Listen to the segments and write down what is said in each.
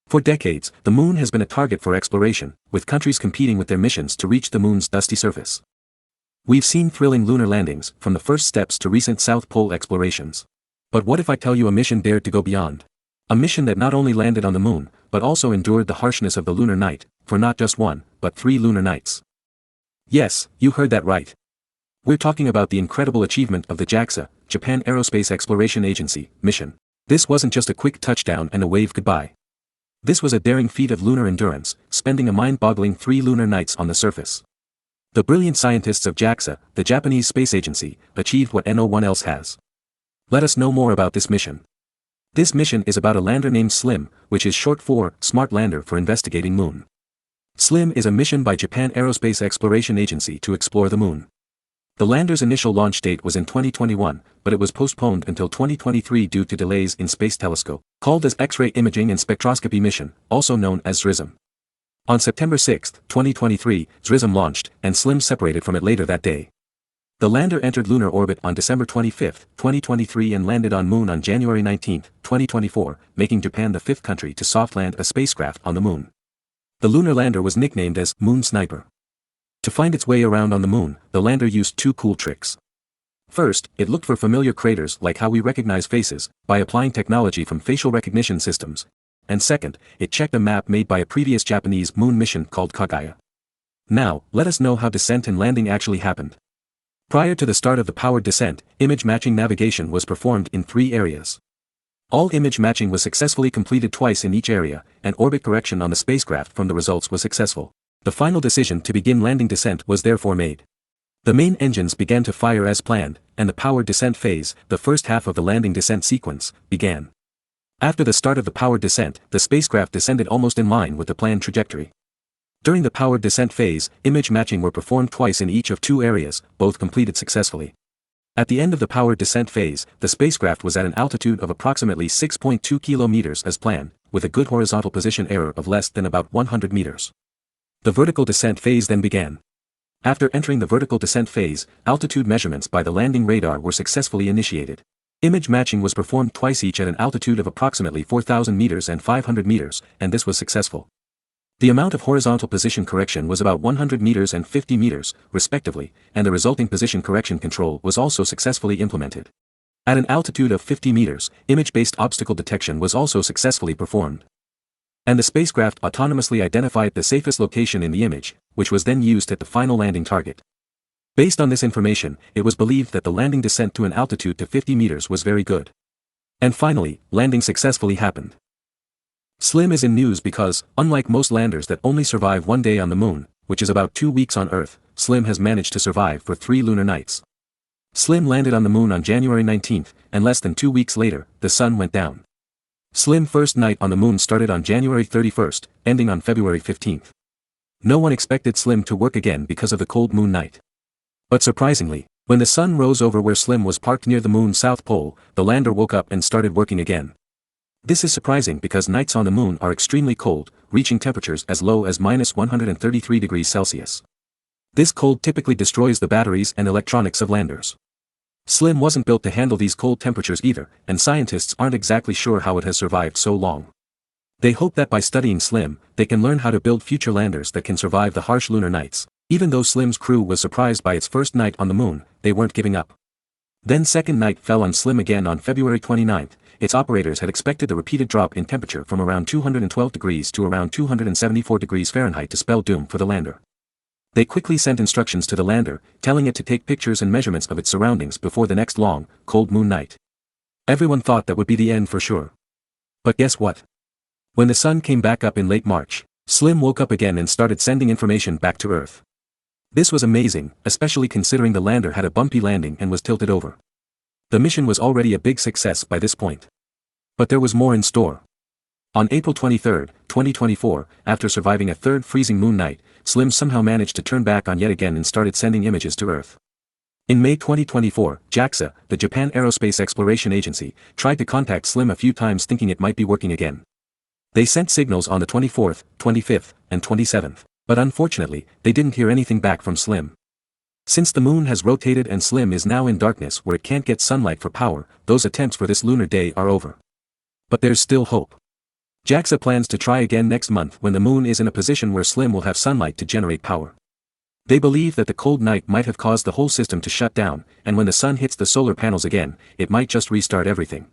For decades, the moon has been a target for exploration, with countries competing with their missions to reach the moon's dusty surface. We've seen thrilling lunar landings, from the first steps to recent South Pole explorations. But what if I tell you a mission dared to go beyond? A mission that not only landed on the moon, but also endured the harshness of the lunar night, for not just one, but 3 lunar nights. Yes, you heard that right. We're talking about the incredible achievement of the JAXA, Japan Aerospace Exploration Agency, mission. This wasn't just a quick touchdown and a wave goodbye. This was a daring feat of lunar endurance, spending a mind-boggling 3 lunar nights on the surface. The brilliant scientists of JAXA, the Japanese space agency, achieved what no one else has. Let us know more about this mission. This mission is about a lander named SLIM, which is short for Smart Lander for Investigating Moon. SLIM is a mission by Japan Aerospace Exploration Agency to explore the moon. The lander's initial launch date was in 2021, but it was postponed until 2023 due to delays in Space Telescope, called as X-ray Imaging and Spectroscopy Mission, also known as XRISM. On September 6, 2023, XRISM launched, and SLIM separated from it later that day. The lander entered lunar orbit on December 25, 2023 and landed on Moon on January 19, 2024, making Japan the 5th country to soft land a spacecraft on the moon. The lunar lander was nicknamed as Moon Sniper. To find its way around on the moon, the lander used 2 cool tricks. First, it looked for familiar craters like how we recognize faces, by applying technology from facial recognition systems. And second, it checked a map made by a previous Japanese moon mission called Kaguya. Now, let us know how descent and landing actually happened. Prior to the start of the powered descent, image matching navigation was performed in 3 areas. All image matching was successfully completed twice in each area, and orbit correction on the spacecraft from the results was successful. The final decision to begin landing descent was therefore made. The main engines began to fire as planned, and the powered descent phase, the first half of the landing descent sequence, began. After the start of the powered descent, the spacecraft descended almost in line with the planned trajectory. During the powered descent phase, image matching were performed twice in each of 2 areas, both completed successfully. At the end of the powered descent phase, the spacecraft was at an altitude of approximately 6.2 kilometers as planned, with a good horizontal position error of less than about 100 meters. The vertical descent phase then began. After entering the vertical descent phase, altitude measurements by the landing radar were successfully initiated. Image matching was performed twice each at an altitude of approximately 4,000 meters and 500 meters, and this was successful. The amount of horizontal position correction was about 100 meters and 50 meters, respectively, and the resulting position correction control was also successfully implemented. At an altitude of 50 meters, image-based obstacle detection was also successfully performed. And the spacecraft autonomously identified the safest location in the image, which was then used at the final landing target. Based on this information, it was believed that the landing descent to an altitude to 50 meters was very good. And finally, landing successfully happened. SLIM is in news because, unlike most landers that only survive 1 day on the moon, which is about 2 weeks on Earth, SLIM has managed to survive for 3 lunar nights. SLIM landed on the moon on January 19, and less than 2 weeks later, the sun went down. SLIM's first night on the moon started on January 31, ending on February 15. No one expected SLIM to work again because of the cold moon night. But surprisingly, when the sun rose over where SLIM was parked near the moon's south pole, the lander woke up and started working again. This is surprising because nights on the moon are extremely cold, reaching temperatures as low as -133 degrees Celsius. This cold typically destroys the batteries and electronics of landers. SLIM wasn't built to handle these cold temperatures either, and scientists aren't exactly sure how it has survived so long. They hope that by studying SLIM, they can learn how to build future landers that can survive the harsh lunar nights. Even though SLIM's crew was surprised by its first night on the moon, they weren't giving up. Then second night fell on SLIM again on February 29. Its operators had expected a repeated drop in temperature from around 212 degrees to around 274 degrees Fahrenheit to spell doom for the lander. They quickly sent instructions to the lander, telling it to take pictures and measurements of its surroundings before the next long, cold moon night. Everyone thought that would be the end for sure. But guess what? When the sun came back up in late March, SLIM woke up again and started sending information back to Earth. This was amazing, especially considering the lander had a bumpy landing and was tilted over. The mission was already a big success by this point. But there was more in store. On April 23, 2024, after surviving a third freezing moon night, SLIM somehow managed to turn back on yet again and started sending images to Earth. In May 2024, JAXA, the Japan Aerospace Exploration Agency, tried to contact SLIM a few times thinking it might be working again. They sent signals on the 24th, 25th, and 27th, but unfortunately, they didn't hear anything back from SLIM. Since the moon has rotated and SLIM is now in darkness where it can't get sunlight for power, those attempts for this lunar day are over. But there's still hope. JAXA plans to try again next month when the moon is in a position where Slim will have sunlight to generate power. They believe that the cold night might have caused the whole system to shut down, and when the sun hits the solar panels again, it might just restart everything.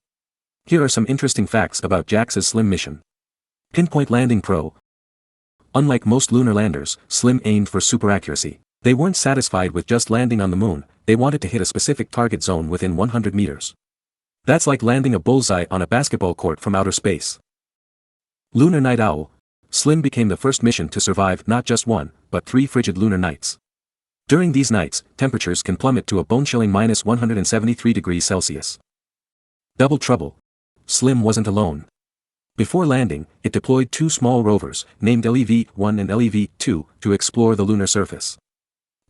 Here are some interesting facts about JAXA's Slim mission. Pinpoint Landing Pro. Unlike most lunar landers, Slim aimed for super accuracy. They weren't satisfied with just landing on the moon, they wanted to hit a specific target zone within 100 meters. That's like landing a bullseye on a basketball court from outer space. Lunar Night Owl. Slim became the first mission to survive not just 1, but 3 frigid lunar nights. During these nights, temperatures can plummet to a bone-chilling -173°C. Double Trouble. Slim wasn't alone. Before landing, it deployed 2 small rovers, named LEV-1 and LEV-2, to explore the lunar surface.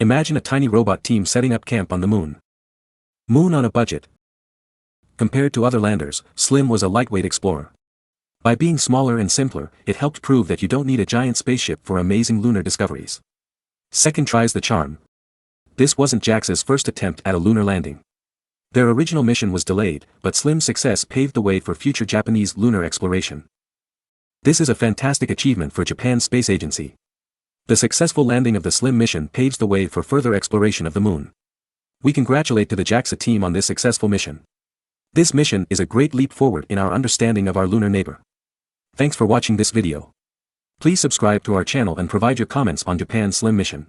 Imagine a tiny robot team setting up camp on the moon. Moon on a budget. Compared to other landers, Slim was a lightweight explorer. By being smaller and simpler, it helped prove that you don't need a giant spaceship for amazing lunar discoveries. Second tries the charm. This wasn't JAXA's first attempt at a lunar landing. Their original mission was delayed, but Slim's success paved the way for future Japanese lunar exploration. This is a fantastic achievement for Japan's space agency. The successful landing of the Slim mission paves the way for further exploration of the moon. We congratulate the JAXA team on this successful mission. This mission is a great leap forward in our understanding of our lunar neighbor. Thanks for watching this video. Please subscribe to our channel and provide your comments on Japan's Slim mission.